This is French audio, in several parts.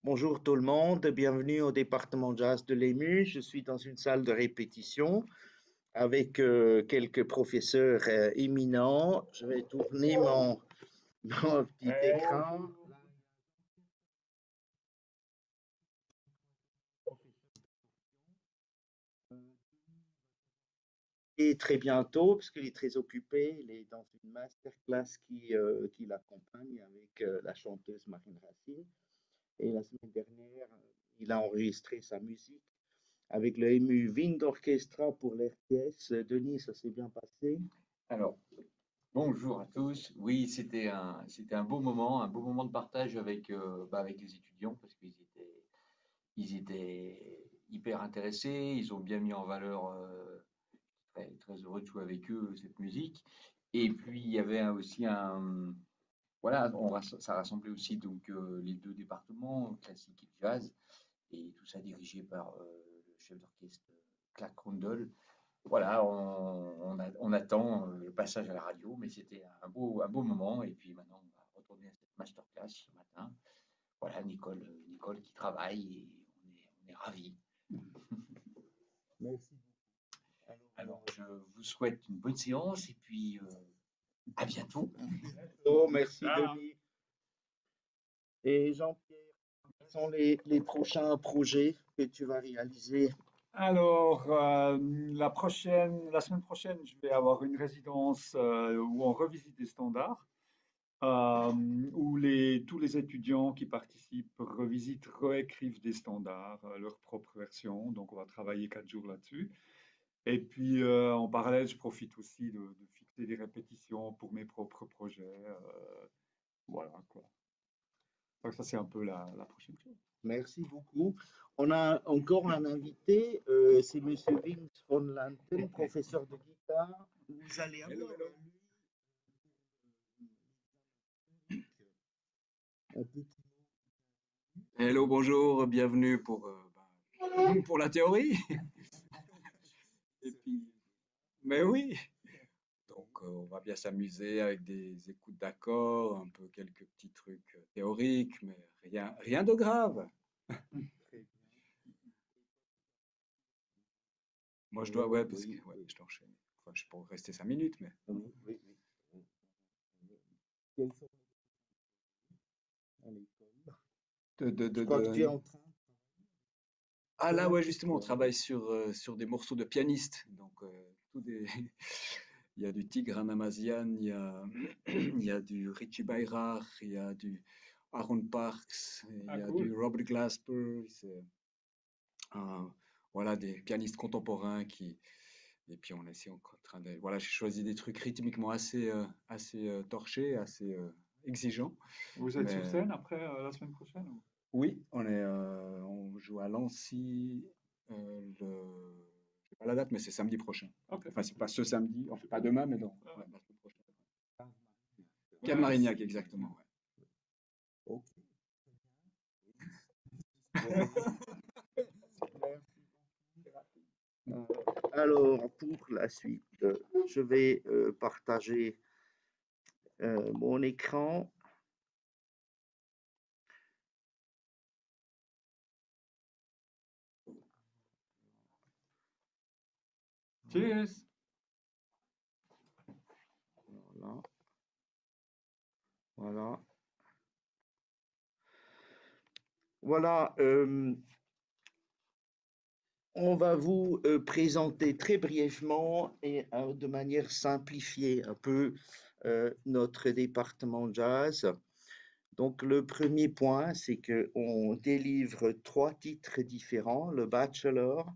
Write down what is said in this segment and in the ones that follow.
Bonjour tout le monde, bienvenue au département jazz de l'EMU. Je suis dans une salle de répétition avec quelques professeurs éminents. Je vais tourner mon petit écran. Et très bientôt, parce qu'il est très occupé, il est dans une masterclass qui l'accompagne avec la chanteuse Marine Racine. Et la semaine dernière, il a enregistré sa musique avec le MU Wind Orchestra pour l'RTS. Denis, ça s'est bien passé? Alors, bonjour à tous. Oui, c'était un beau moment de partage avec les étudiants parce qu'ils étaient hyper intéressés. Ils ont bien mis en valeur, très, très heureux de jouer avec eux, cette musique. Et puis, il y avait aussi voilà, ça rassemblait aussi donc les deux départements, classique et jazz, et tout ça dirigé par le chef d'orchestre Clark Rundle. Voilà, on attend le passage à la radio, mais c'était un beau moment. Et puis maintenant, on va retourner à cette masterclass ce matin. Voilà, Nicole qui travaille et on est ravis. Merci. Alors, je vous souhaite une bonne séance et puis à bientôt. Oh, merci Denis. Et Jean-Pierre, quels sont les prochains projets que tu vas réaliser? Alors, la semaine prochaine, je vais avoir une résidence où on revisite des standards, euh, où tous les étudiants qui participent revisitent, réécrivent des standards, leur propre version. Donc, on va travailler 4 jours là-dessus. Et puis, en parallèle, je profite aussi de fixer des répétitions pour mes propres projets. Voilà, quoi. Donc, ça, c'est un peu la prochaine chose. Merci beaucoup. On a encore un invité, c'est Monsieur Vince von Lanten, professeur de guitare. Vous allez avoir un petit Hello, bonjour, bienvenue pour la théorie. Et puis, mais oui, donc on va bien s'amuser avec des écoutes d'accords, un peu quelques petits trucs théoriques, mais rien de grave. Moi, je dois, ouais, parce que ouais, je dois enchaîner. Enfin, je pourrais rester 5 minutes, mais Oui, oui, oui. Quels sont à l'école? Je crois que tu es en train. Ah là, ouais, justement, on travaille sur des morceaux de pianiste. Donc, il y a du Tigran Amazian, il y a du Richie Beirach, il y a du Aaron Parks, il y a Cool. du Robert Glasper. Euh, voilà, des pianistes contemporains et puis on est en train de, voilà, j'ai choisi des trucs rythmiquement assez torchés, assez exigeants. Vous êtes sur Mais scène après la semaine prochaine oui, on joue à Lancy, je sais pas la date, mais c'est samedi prochain. Ok. Enfin, c'est pas ce samedi, enfin pas demain, mais ouais, la semaine prochaine. Cannes Ouais, Marignac, exactement, ouais. Ok. Alors, pour la suite, je vais partager mon écran. Cheers! Voilà, voilà. Voilà, on va vous présenter très brièvement et de manière simplifiée un peu notre département jazz. Donc, le premier point, c'est qu'on délivre 3 titres différents, le bachelor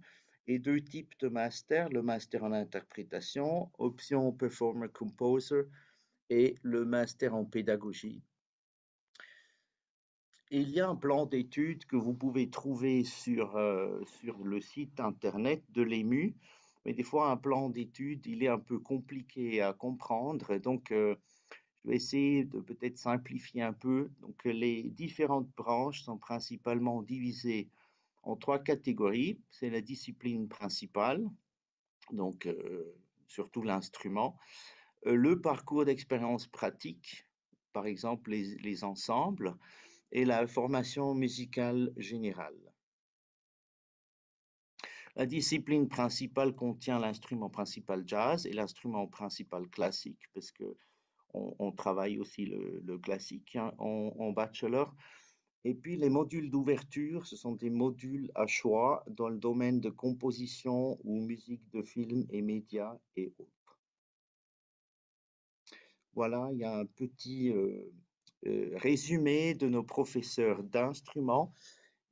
et 2 types de master, le master en interprétation, option performer composer et le master en pédagogie. Il y a un plan d'études que vous pouvez trouver sur le site internet de l'EMU, mais des fois un plan d'études, il est un peu compliqué à comprendre, donc je vais essayer de peut-être simplifier un peu. Donc les différentes branches sont principalement divisées en 3 catégories. C'est la discipline principale, donc surtout l'instrument, le parcours d'expérience pratique, par exemple les ensembles, et la formation musicale générale. La discipline principale contient l'instrument principal jazz et l'instrument principal classique, parce que on travaille aussi le classique hein, en bachelor. Et puis les modules d'ouverture, ce sont des modules à choix dans le domaine de composition ou musique de film et médias et autres. Voilà, il y a un petit résumé de nos professeurs d'instruments.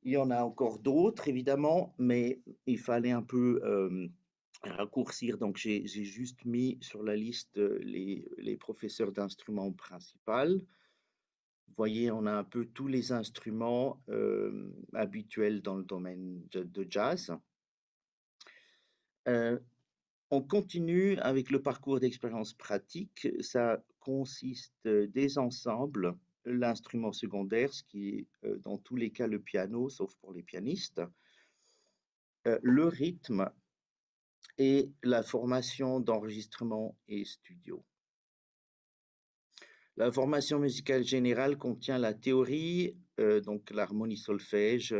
Il y en a encore d'autres, évidemment, mais il fallait un peu raccourcir. Donc, j'ai juste mis sur la liste les professeurs d'instruments principaux. Vous voyez, on a un peu tous les instruments habituels dans le domaine de jazz. On continue avec le parcours d'expérience pratique. Ça consiste des ensembles, l'instrument secondaire, ce qui est dans tous les cas le piano, sauf pour les pianistes, le rythme et la formation d'enregistrement et studio. La formation musicale générale contient la théorie, donc l'harmonie solfège,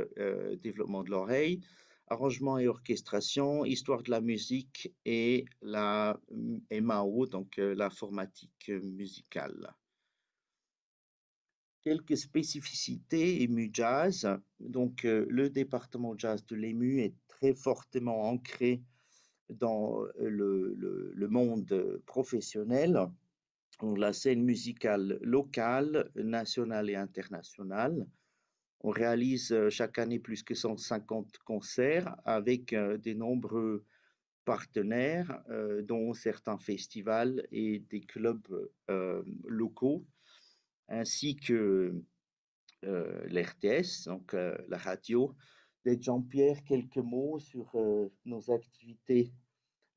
développement de l'oreille, arrangement et orchestration, histoire de la musique et la MAO, donc l'informatique musicale. Quelques spécificités EMU Jazz. Donc, le département jazz de l'EMU est très fortement ancré dans le monde professionnel. La scène musicale locale, nationale et internationale. On réalise chaque année plus que 150 concerts avec des nombreux partenaires, dont certains festivals et des clubs locaux, ainsi que l'RTS, donc la radio. Jean-Pierre, quelques mots sur nos activités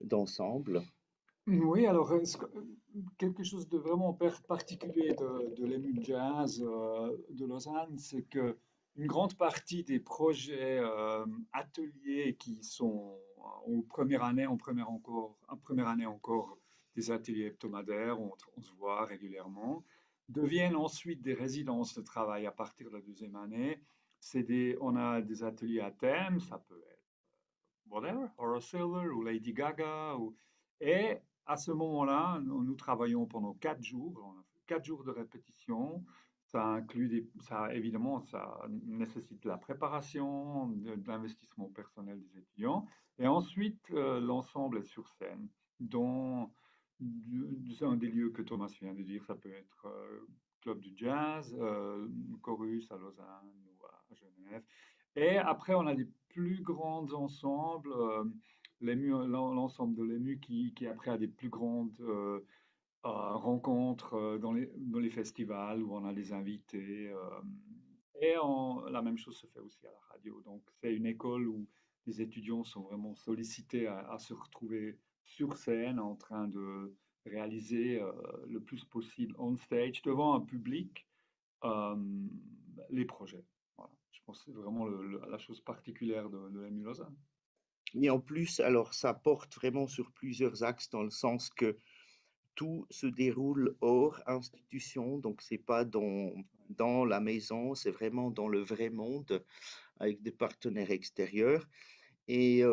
d'ensemble. Oui, alors quelque chose de vraiment particulier de l'EMU Jazz de Lausanne, c'est que une grande partie des projets ateliers qui sont en première année encore des ateliers hebdomadaires, on se voit régulièrement, deviennent ensuite des résidences de travail à partir de la deuxième année. On a des ateliers à thème, ça peut être whatever, Horace Silver ou Lady Gaga, et à ce moment-là, nous travaillons pendant 4 jours. On a fait 4 jours de répétition. Ça inclut évidemment, ça nécessite de la préparation, de l'investissement personnel des étudiants. Et ensuite, l'ensemble est sur scène, dans un des lieux que Thomas vient de dire. Ça peut être Club du Jazz, Chorus à Lausanne ou à Genève. Et après, on a des plus grands ensembles. L'ensemble de l'EMU qui après a des plus grandes rencontres dans les festivals où on a des invités. La même chose se fait aussi à la radio. Donc c'est une école où les étudiants sont vraiment sollicités à se retrouver sur scène en train de réaliser le plus possible on stage devant un public euh, les projets. Voilà. Je pense que c'est vraiment la chose particulière de l'EMU Lausanne. Et en plus, alors ça porte vraiment sur plusieurs axes dans le sens que tout se déroule hors institution, donc c'est pas dans la maison, c'est vraiment dans le vrai monde avec des partenaires extérieurs. Et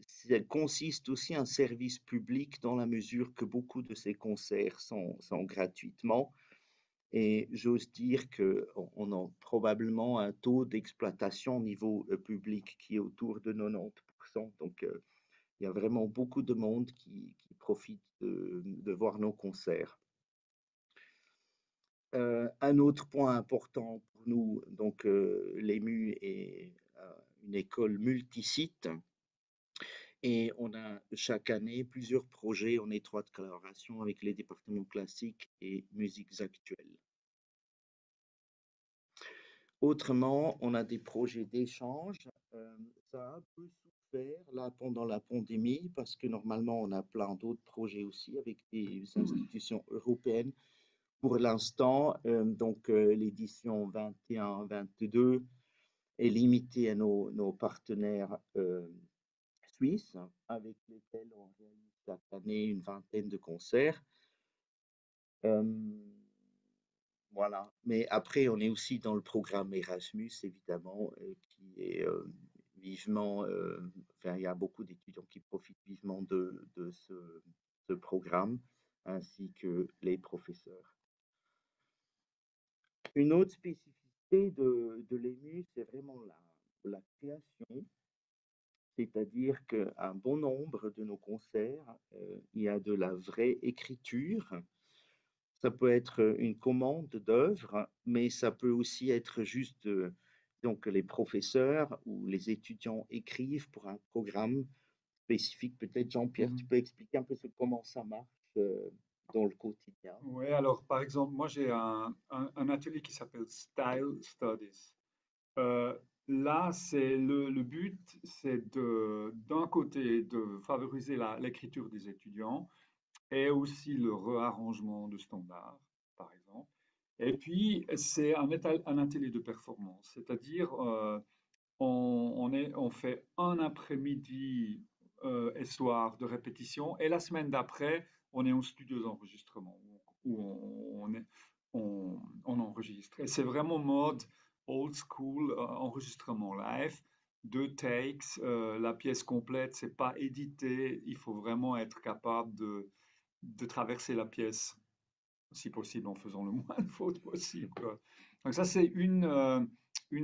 ça consiste aussi un service public dans la mesure que beaucoup de ces concerts sont gratuitement. Et j'ose dire qu'on a probablement un taux d'exploitation au niveau public qui est autour de 90%. Donc, il y a vraiment beaucoup de monde qui profite de voir nos concerts. Un autre point important pour nous, donc l'EMU est une école multisite et on a chaque année plusieurs projets en étroite collaboration avec les départements classiques et musiques actuelles. Autrement, on a des projets d'échange. Ça a un peu souffert là pendant la pandémie parce que normalement on a plein d'autres projets aussi avec des institutions européennes. Pour l'instant, donc l'édition 21-22 est limitée à nos partenaires suisses avec lesquels on réalise chaque année une vingtaine de concerts. Voilà. Mais après, on est aussi dans le programme Erasmus, évidemment, qui est vivement, enfin, il y a beaucoup d'étudiants qui profitent vivement de ce programme, ainsi que les professeurs. Une autre spécificité de l'EMU, c'est vraiment la création, c'est-à-dire qu'un bon nombre de nos concerts, il y a de la vraie écriture. Ça peut être une commande d'œuvre, mais ça peut aussi être juste donc les professeurs ou les étudiants écrivent pour un programme spécifique. Peut-être Jean-Pierre, tu Mhm. peux expliquer un peu comment ça marche dans le quotidien. Oui, alors par exemple, moi j'ai un atelier qui s'appelle Style Studies. Euh, Là, c'est le but, c'est d'un côté de favoriser l'écriture des étudiants et aussi le réarrangement de standards, par exemple. Et puis, c'est un atelier de performance, c'est-à-dire on fait un après-midi et soir de répétition et la semaine d'après, on est en studio d'enregistrement où on enregistre. Et c'est vraiment mode old school, enregistrement live, deux takes, la pièce complète, c'est pas édité, il faut vraiment être capable de traverser la pièce, si possible, en faisant le moins de fautes possible, quoi. Donc ça, c'est une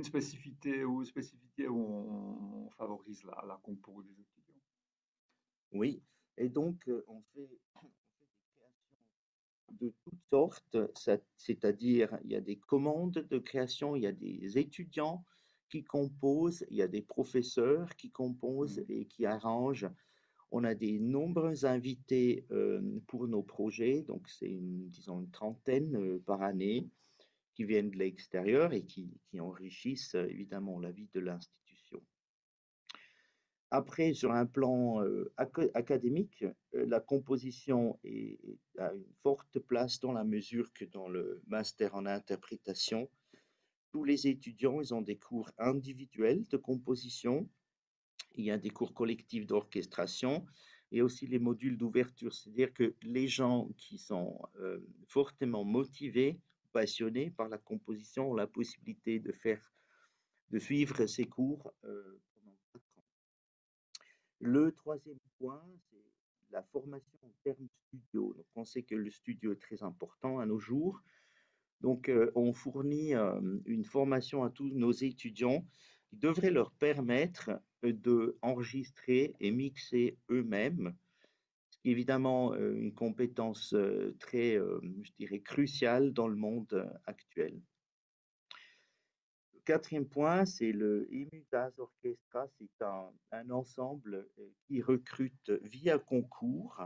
spécificité où on favorise la compo des étudiants. Oui, et donc on fait des créations de toutes sortes, c'est-à-dire il y a des commandes de création, il y a des étudiants qui composent, il y a des professeurs qui composent Mm. et qui arrangent. On a des nombreux invités pour nos projets, donc c'est disons une trentaine par année qui viennent de l'extérieur et qui enrichissent évidemment la vie de l'institution. Après, sur un plan académique, la composition a une forte place dans la mesure que dans le master en interprétation, tous les étudiants, ils ont des cours individuels de composition, il y a des cours collectifs d'orchestration et aussi les modules d'ouverture, c'est-à-dire que les gens qui sont fortement motivés, passionnés par la composition ont la possibilité de suivre ces cours pendant 4 ans. Le troisième point, c'est la formation en termes studio. Donc, on sait que le studio est très important à nos jours. Donc, on fournit une formation à tous nos étudiants qui devrait leur permettre d'enregistrer et mixer eux-mêmes, ce qui est évidemment une compétence très, je dirais, cruciale dans le monde actuel. Le quatrième point, c'est le EMU Jazz Orchestra. C'est un ensemble qui recrute via concours,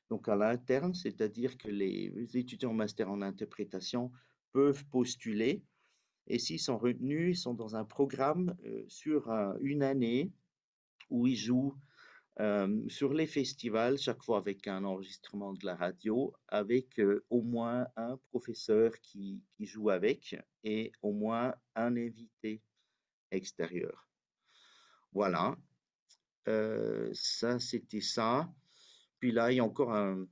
donc à l'interne, c'est-à-dire que les étudiants master en interprétation peuvent postuler et s'ils sont retenus, ils sont dans un programme sur une année où ils jouent sur les festivals, chaque fois avec un enregistrement de la radio, avec au moins un professeur qui joue avec et au moins un invité extérieur. Voilà, ça c'était ça. Puis là, il y a encore un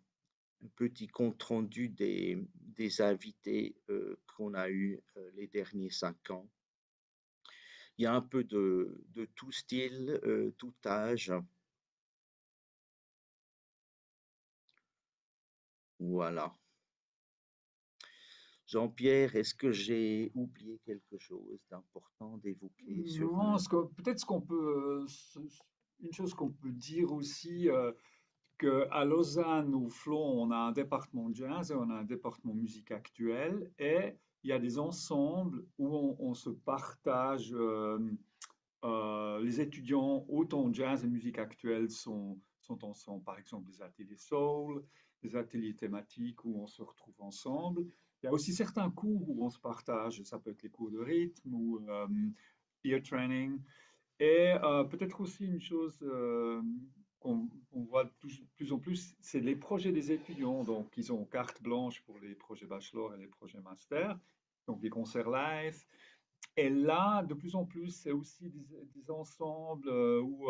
petit compte rendu des invités qu'on a eus les derniers 5 ans. Il y a un peu de tout style, tout âge. Voilà. Jean-Pierre, est-ce que j'ai oublié quelque chose d'important d'évoquer sur... Non, peut-être une chose qu'on peut dire aussi, qu'à Lausanne, au Flon, on a un département jazz et on a un département musique actuelle, et il y a des ensembles où on se partage, les étudiants, autant jazz et musique actuelle sont ensemble. Par exemple, des ateliers soul, des ateliers thématiques où on se retrouve ensemble. Il y a aussi certains cours où on se partage, ça peut être les cours de rythme ou ear training. Et peut-être aussi une chose qu'on voit de plus en plus, c'est les projets des étudiants. Donc, ils ont carte blanche pour les projets bachelor et les projets master, donc des concerts live. Et là, de plus en plus, c'est aussi des ensembles où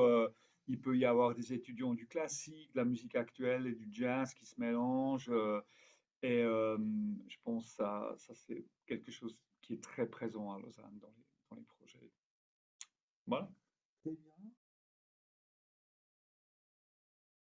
il peut y avoir des étudiants du classique, de la musique actuelle et du jazz qui se mélangent. Et je pense que ça c'est quelque chose qui est très présent à Lausanne dans les projets. Voilà. Très bien.